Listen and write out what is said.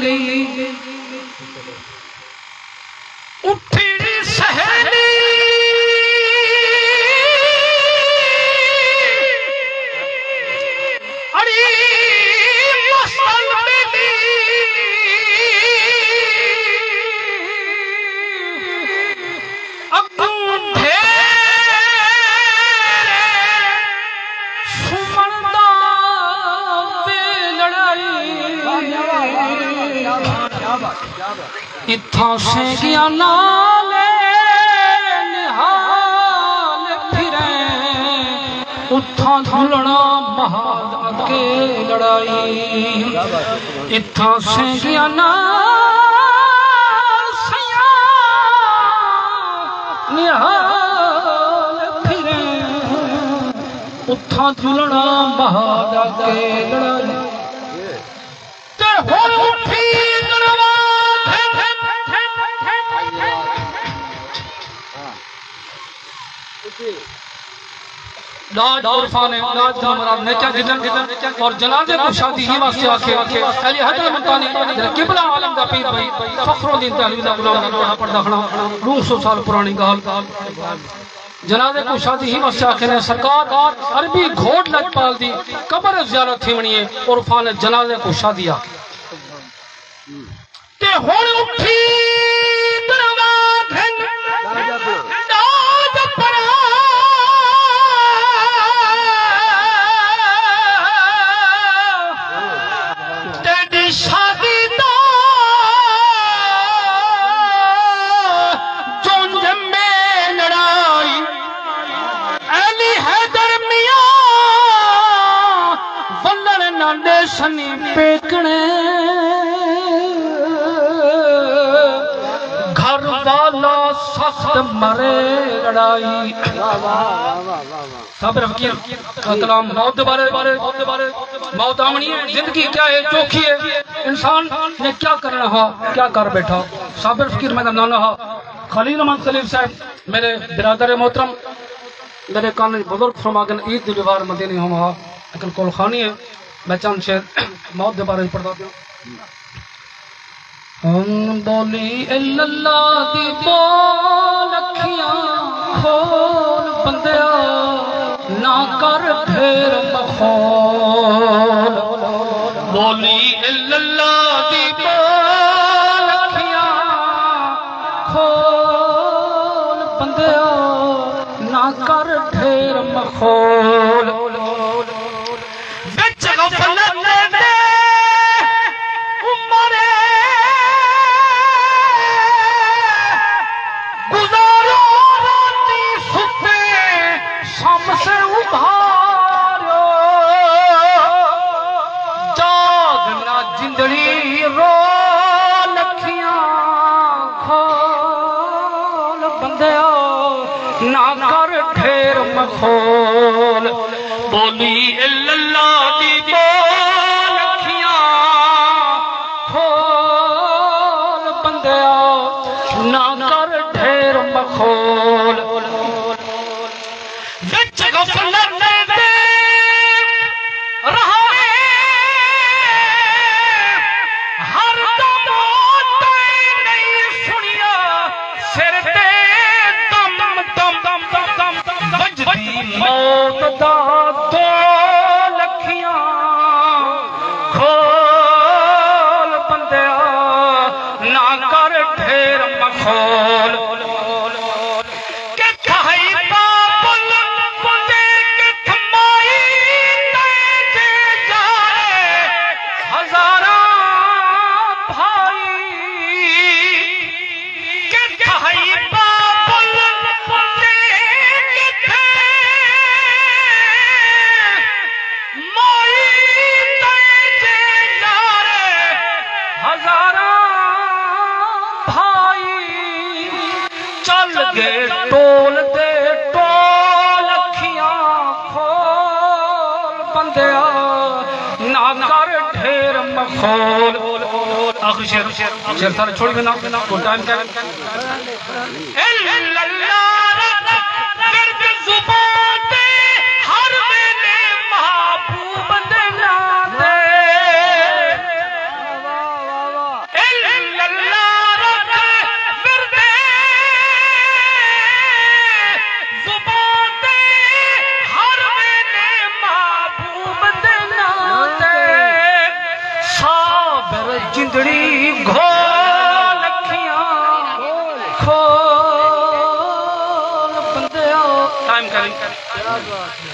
بولی اٹھی سہیلی اڑی مسل بلی اتھاں سے گیا نالے نحال پھریں اتھاں دھلنا مہاد کے لڑائی اتھاں سے گیا نال سیاں نحال پھریں اتھاں دھلنا مہاد کے لڑائی تے ہوئے اٹھی لاج عرفان لاج مراد نیچہ جدن اور جنازے کو شادی ہی واسطے آکھے علی حضرت مطانی قبلہ عالم دا پیر بھائی فخر الدین تحلیل دا غلام دا پڑھا کھڑا 200 سال پرانی گال جنازے کو شادی ہی واسطے آکھے نے سرکار عربی گھوڑ لجپال دی قبر زیارت تھی منی ہے عرفان جنازے کو شادی آکھے تے ہوڑ اٹھی سنی پیکنے گھر والا سخت مرے لڑائی صبر فقیر کلام موت بارے موت آمنی ہے زندگی کیا ہے چوکھی ہے انسان نے کیا کرنا ہا کیا کر بیٹھا صبر فقیر میں نانا ہا خلیل امان سلیم صاحب میرے برادر محترم میرے کان بزرگ فرماگن عید دیوار مدینی ہم ہا لیکن کول خانی ہے میں چند شہر موت دے بارے پڑھتا ہوں بولی اللہ دی بول اکھیاں کھول بندیا نہ کر پھر مخول بولی اللہ دی بول اکھیاں کھول بندیا نہ کر پھر مخول کھول بولی اللہ دی بول اکھیاں کھول بندیا نہ کر ڈھیر مخول وچ غفلت دے رہا ہر دم نہیں سنیا سر تے موت دا دو لکھیاں کھول بندیا نہ کر ڈھیر مخول کہ کھائی بابل بندے کے تھمائی تیجے جائے ہزاراں بھائی کہ کھائی بابل بندے ٹول دے ٹول اکھیاں کھول بندیا نہ کر ڈھیر مخول آخری شیر سارے چھوڑی بنا کوئی ٹائم کیا سندڑی گھول کھیاں کھول بندے ٹائم کریں